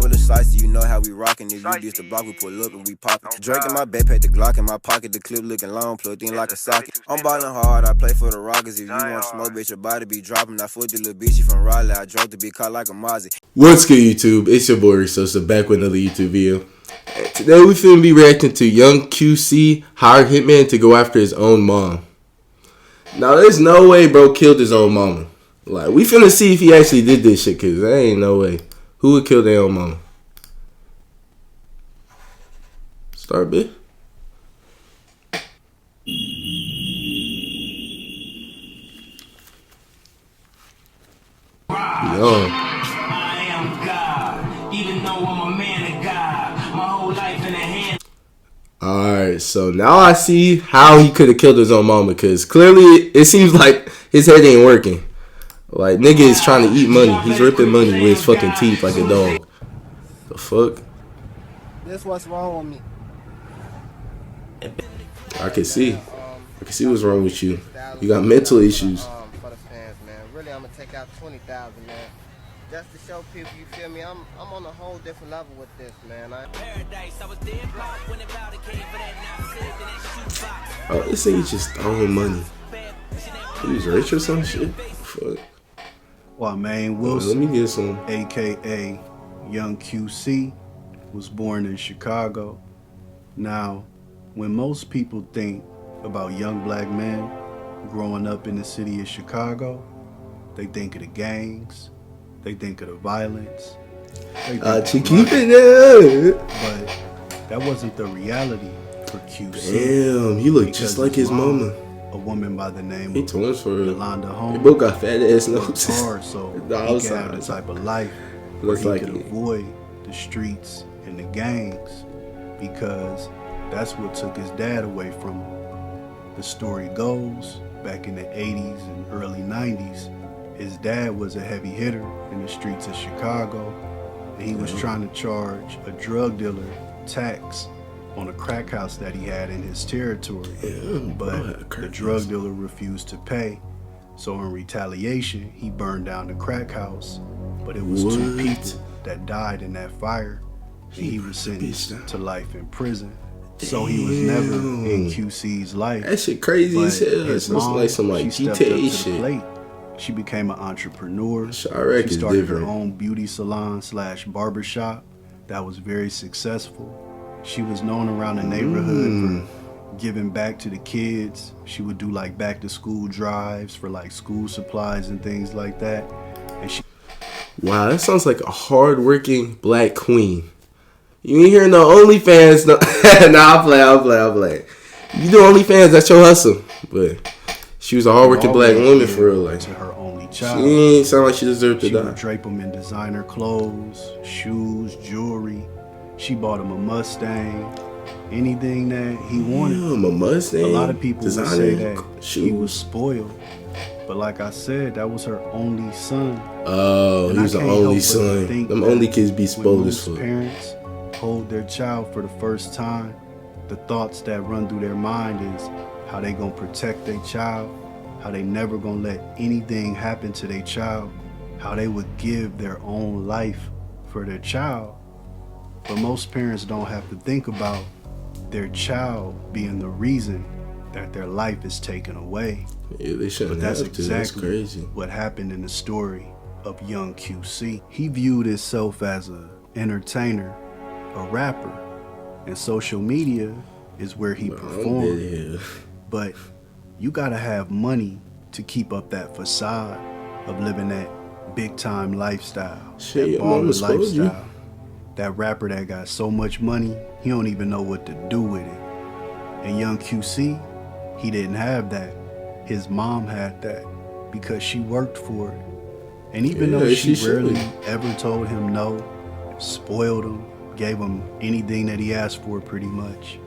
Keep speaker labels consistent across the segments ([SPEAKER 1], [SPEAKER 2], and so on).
[SPEAKER 1] marvelous sights, you know how we rockin'. If you diss the block, we pull up and we poppin'. Drake in my backpack, the Glock in my pocket, the clip looking long, plugged in like a socket. I'm ballin' hard, I play for the Rockets. If you want smoke, bitch, your body be dropping. I foot the little bitch, she from Raleigh. I drove to be caught like a Mozzie.
[SPEAKER 2] What's good, YouTube? It's your boy Sosa back with another YouTube video. And today we finna be reacting to Young QC hired Hitman to go after his own mom. Now there's no way bro killed his own mama. Like, we finna see if he actually did this shit, cause there ain't no way. Who would kill their own mama? Start, bitch. Yo.
[SPEAKER 3] I am God, even though I'm a man of God. My whole life in the hand.
[SPEAKER 2] Alright, so now I see how he could have killed his own mama, because clearly it seems like his head ain't working. Like, nigga is trying to eat money. He's ripping money with his fucking teeth like a dog. The fuck?
[SPEAKER 1] That's what's wrong with me.
[SPEAKER 2] I can see. I can see what's wrong with you. You got mental issues.
[SPEAKER 1] For the fans, man. Really, I'm gonna take out 20,000, man. Just to show people, you feel me? I'm on a whole different level with this, man.
[SPEAKER 2] Oh, this nigga just throwing money. He's rich or some shit. Fuck.
[SPEAKER 4] Well, man, Wilson,
[SPEAKER 2] let me get some.
[SPEAKER 4] aka Young QC, was born in Chicago. Now, when most people think about young black men growing up in the city of Chicago, they think of the gangs, they think of the violence.
[SPEAKER 2] She keep it there.
[SPEAKER 4] But that wasn't the reality for QC.
[SPEAKER 2] Damn, he look just like his mama.
[SPEAKER 4] A woman by the name
[SPEAKER 2] He
[SPEAKER 4] of
[SPEAKER 2] twins for real.
[SPEAKER 4] Yolanda Holmes.
[SPEAKER 2] They both got fat ass noses.
[SPEAKER 4] Hard, so he could have the type of life where he could avoid the streets and the gangs, because that's what took his dad away from him. The story goes, back in the 80s and early 90s, his dad was a heavy hitter in the streets of Chicago, and he was trying to charge a drug dealer tax on a crack house that he had in his territory. But the drug dealer refused to pay, so in retaliation he burned down the crack house. But it was 2 people that died in that fire, and he was sentenced to life in prison. So he was never in QC's life.
[SPEAKER 2] That shit crazy as hell.
[SPEAKER 4] His
[SPEAKER 2] mom, like some like GTA shit.
[SPEAKER 4] Plate. She became an entrepreneur. She
[SPEAKER 2] started
[SPEAKER 4] her own beauty salon / barbershop that was very successful. She was known around the neighborhood for giving back to the kids. She would do like back to school drives for like school supplies and things like that. And
[SPEAKER 2] wow, that sounds like a hard-working black queen. You ain't hearing no OnlyFans. No, nah, I'll play. You do OnlyFans, that's your hustle. But she was a hard-working black woman for real. Like,
[SPEAKER 4] to her only child.
[SPEAKER 2] She ain't sound like she deserved to die.
[SPEAKER 4] She would drape them in designer clothes, shoes, jewelry. She bought him a Mustang, anything that he wanted.
[SPEAKER 2] Damn, a Mustang.
[SPEAKER 4] A lot of people would say that
[SPEAKER 2] shoes.
[SPEAKER 4] He was spoiled, but like I said, that was her only son.
[SPEAKER 2] Oh, he was the only son. Them only kids be spoiled as fuck.
[SPEAKER 4] Parents hold their child for the first time, the thoughts that run through their mind is how they gonna protect their child, how they never gonna let anything happen to their child, how they would give their own life for their child. But most parents don't have to think about their child being the reason that their life is taken away.
[SPEAKER 2] Yeah, they shouldn't.
[SPEAKER 4] But that's
[SPEAKER 2] have to.
[SPEAKER 4] exactly
[SPEAKER 2] That's crazy.
[SPEAKER 4] What happened in the story of Young QC. He viewed himself as an entertainer, a rapper, and social media is where he performed. But you gotta have money to keep up that facade of living that big time lifestyle,
[SPEAKER 2] Shit,
[SPEAKER 4] that baller lifestyle. That rapper that got so much money, he don't even know what to do with it. And Young QC, he didn't have that. His mom had that because she worked for it. And even though she rarely ever told him no, spoiled him, gave him anything that he asked for pretty much,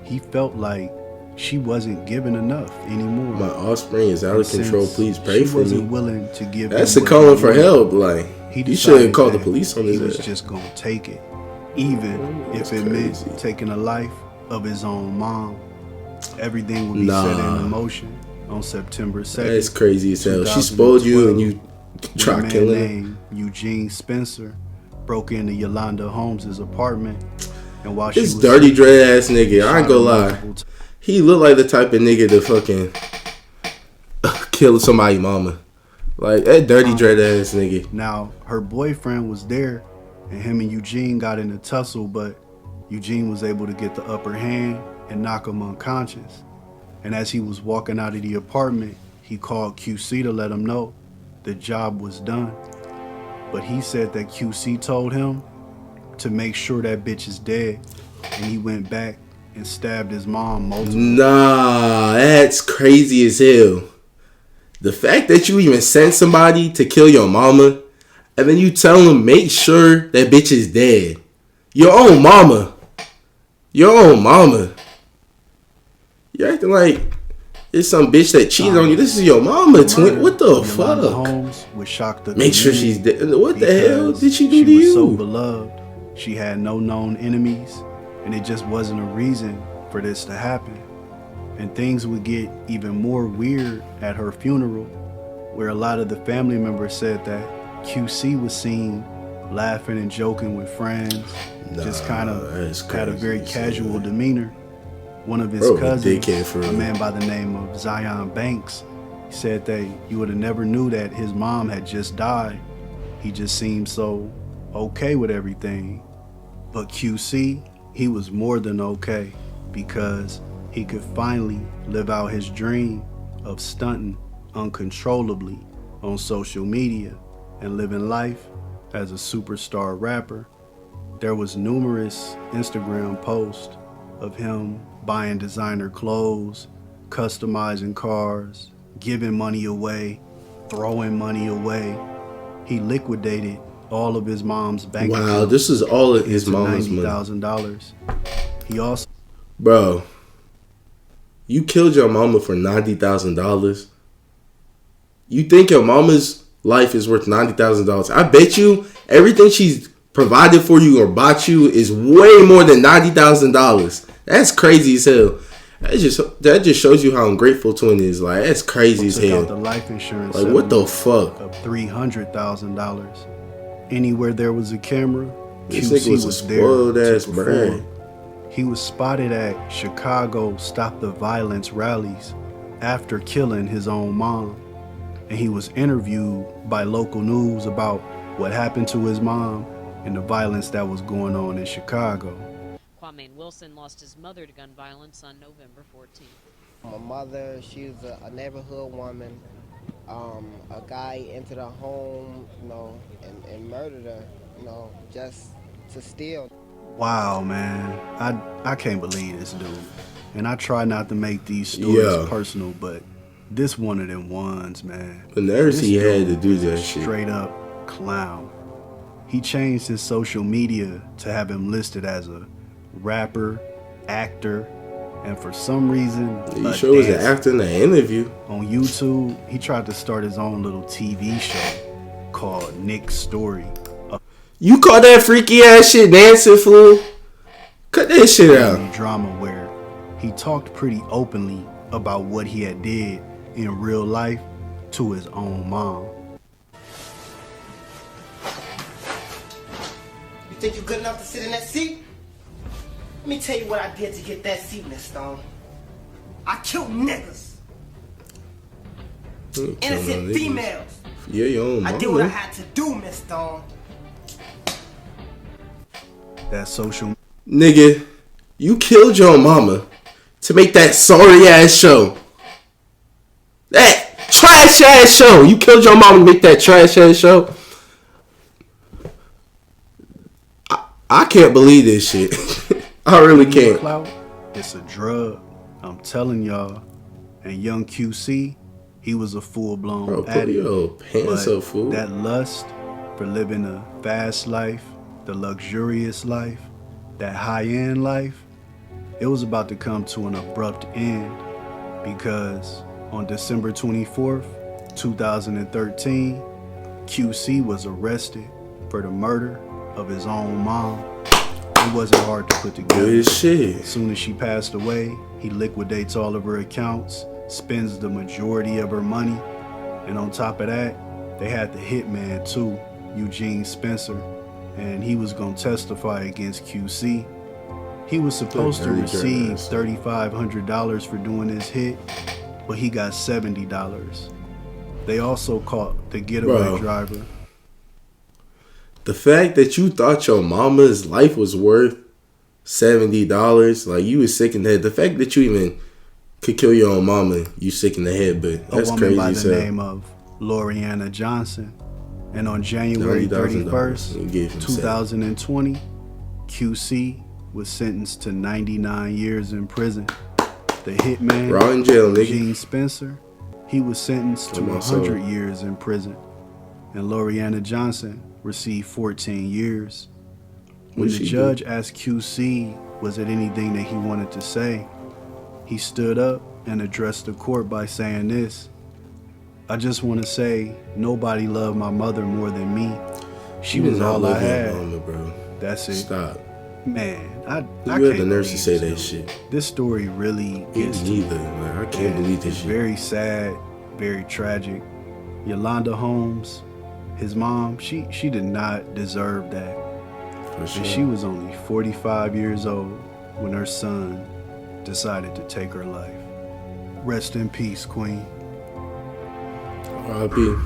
[SPEAKER 4] he felt like she wasn't giving enough anymore.
[SPEAKER 2] My offspring is out of control. Please pray for me.
[SPEAKER 4] She wasn't willing to give.
[SPEAKER 2] That's a calling for help. Like, you shouldn't call the police on his
[SPEAKER 4] ass. He was just gonna take it, even if it meant taking the life of his own mom. Everything would be set in motion on September 2nd.
[SPEAKER 2] That's crazy as hell. She spoiled you and you try killing her.
[SPEAKER 4] Eugene Spencer broke into Yolanda Holmes' apartment, and while
[SPEAKER 2] This
[SPEAKER 4] she was
[SPEAKER 2] dirty dread ass
[SPEAKER 4] he
[SPEAKER 2] nigga, I ain't
[SPEAKER 4] shot her
[SPEAKER 2] gonna lie.
[SPEAKER 4] multiple times.
[SPEAKER 2] He look like the type of nigga to fucking kill somebody's mama. Like that dirty dread ass nigga.
[SPEAKER 4] Now, her boyfriend was there, and him and Eugene got in a tussle, but Eugene was able to get the upper hand and knock him unconscious. And as he was walking out of the apartment, he called QC to let him know the job was done. But he said that QC told him to make sure that bitch is dead, and he went back and stabbed his mom multiple.
[SPEAKER 2] Nah, that's crazy as hell. The fact that you even sent somebody to kill your mama, and then you tell them make sure that bitch is dead. Your own mama. Your own mama. You're acting like it's some bitch that cheated on you. This is your mama, twin. What the
[SPEAKER 4] Yolanda
[SPEAKER 2] fuck?
[SPEAKER 4] Holmes would shock the
[SPEAKER 2] Make sure she's
[SPEAKER 4] community
[SPEAKER 2] dead. What the hell
[SPEAKER 4] because
[SPEAKER 2] did she do
[SPEAKER 4] she
[SPEAKER 2] to
[SPEAKER 4] was
[SPEAKER 2] you?
[SPEAKER 4] so beloved. She had no known enemies, and it just wasn't a reason for this to happen. And things would get even more weird at her funeral, where a lot of the family members said that QC was seen laughing and joking with friends, just kind of had a very casual demeanor. One of his cousins, a man by the name of Zion Banks, said that you would have never knew that his mom had just died. He just seemed so okay with everything. But QC, he was more than okay, because he could finally live out his dream of stunting uncontrollably on social media and living life as a superstar rapper. There was numerous Instagram posts of him buying designer clothes, customizing cars, giving money away, throwing money away. He liquidated all of his mom's bank accounts.
[SPEAKER 2] Wow, this is all of his mom's money.
[SPEAKER 4] $90,000. He also...
[SPEAKER 2] Bro, you killed your mama for $90,000. You think your mama's life is worth $90,000? I bet you everything she's provided for you or bought you is way more than $90,000. That's crazy as hell. That just shows you how ungrateful Twin is. Like, that's crazy as hell.
[SPEAKER 4] Out the life insurance,
[SPEAKER 2] like, what the fuck?
[SPEAKER 4] Of $300,000. Anywhere there was a camera,
[SPEAKER 2] this
[SPEAKER 4] QC
[SPEAKER 2] nigga was a spoiled ass brand.
[SPEAKER 4] He was spotted at Chicago Stop the Violence rallies after killing his own mom. And he was interviewed by local news about what happened to his mom and the violence that was going on in Chicago.
[SPEAKER 5] Kwame Wilson lost his mother to gun violence on November 14th.
[SPEAKER 6] My mother, she was a neighborhood woman. A guy entered her home, and murdered her, just to steal.
[SPEAKER 4] Wow, man. I can't believe this dude. And I try not to make these stories personal, but this one of them ones, man.
[SPEAKER 2] The nerves he had to do that shit.
[SPEAKER 4] Straight up clown. He changed his social media to have him listed as a rapper, actor, and for some reason,
[SPEAKER 2] he sure was an actor in the interview.
[SPEAKER 4] On YouTube, he tried to start his own little TV show called Nick's Story.
[SPEAKER 2] You call that freaky ass shit dancing, fool? Cut that shit out.
[SPEAKER 4] Drama where he talked pretty openly about what he had did in real life to his own mom.
[SPEAKER 7] You think you're good enough to sit in that seat? Let me tell you what I did to get that seat, Miss Stone. I killed niggas. Innocent females.
[SPEAKER 2] Yeah, your own mama.
[SPEAKER 7] I did what I had to do, Miss Stone.
[SPEAKER 4] That social...
[SPEAKER 2] Nigga, you killed your mama to make that sorry ass show. That trash ass show. You killed your mama to make that trash ass show. I can't believe this shit. I really can't.
[SPEAKER 4] Clout, it's a drug. I'm telling y'all. And young QC, he was a full-blown addict.
[SPEAKER 2] Your pants up, fool.
[SPEAKER 4] That lust for living a fast life, the luxurious life, that high-end life, it was about to come to an abrupt end, because on December 24th, 2013, QC was arrested for the murder of his own mom. It wasn't hard to put together.
[SPEAKER 2] Good shit.
[SPEAKER 4] As soon as she passed away, he liquidates all of her accounts, spends the majority of her money, and on top of that, they had the hitman too, Eugene Spencer. and he was going to testify against QC. He was supposed to receive $3,500 for doing this hit, but he got $70. They also caught the getaway driver.
[SPEAKER 2] The fact that you thought your mama's life was worth $70, like you was sick in the head. The fact that you even could kill your own mama, you sick in the head, but that's crazy.
[SPEAKER 4] A woman by the name of Lorianna Johnson. And on January 31st, 2020, QC was sentenced to 99 years in prison. The hitman,
[SPEAKER 2] Raw in jail, nigga.
[SPEAKER 4] Gene Spencer, he was sentenced to 100 years in prison. And Lorianna Johnson received 14 years. When the judge asked QC, was it anything that he wanted to say, he stood up and addressed the court by saying this: "I just want to say nobody loved my mother more than me. She was all I had."
[SPEAKER 2] Mama, bro.
[SPEAKER 4] That's it.
[SPEAKER 2] Stop.
[SPEAKER 4] Man, I
[SPEAKER 2] you
[SPEAKER 4] can't
[SPEAKER 2] had the nerve to say
[SPEAKER 4] believe
[SPEAKER 2] that shit.
[SPEAKER 4] This story really gets to
[SPEAKER 2] neither. Like, I can't believe this shit.
[SPEAKER 4] Very sad, very tragic. Yolanda Holmes, his mom, she did not deserve that.
[SPEAKER 2] For sure.
[SPEAKER 4] And she was only 45 years old when her son decided to take her life. Rest in peace, Queen.
[SPEAKER 2] R.I.P.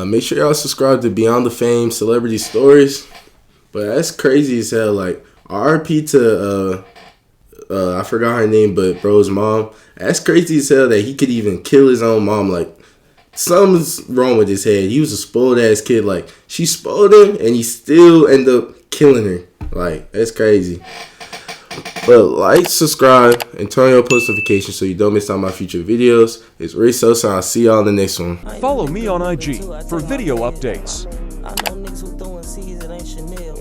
[SPEAKER 2] Make sure y'all subscribe to Beyond the Fame Celebrity Stories. But that's crazy as hell. Like, R.I.P. to I forgot her name, but bro's mom. That's crazy as hell that he could even kill his own mom. Like, something's wrong with his head. He was a spoiled ass kid. Like, she spoiled him and he still ended up killing her. Like, that's crazy. But like, subscribe, and turn on your post notifications so you don't miss out on my future videos. It's Sosa, and I'll see y'all in the next one.
[SPEAKER 8] Follow me on IG for video updates.
[SPEAKER 9] I know niggas who throwing C's, it ain't Chanel.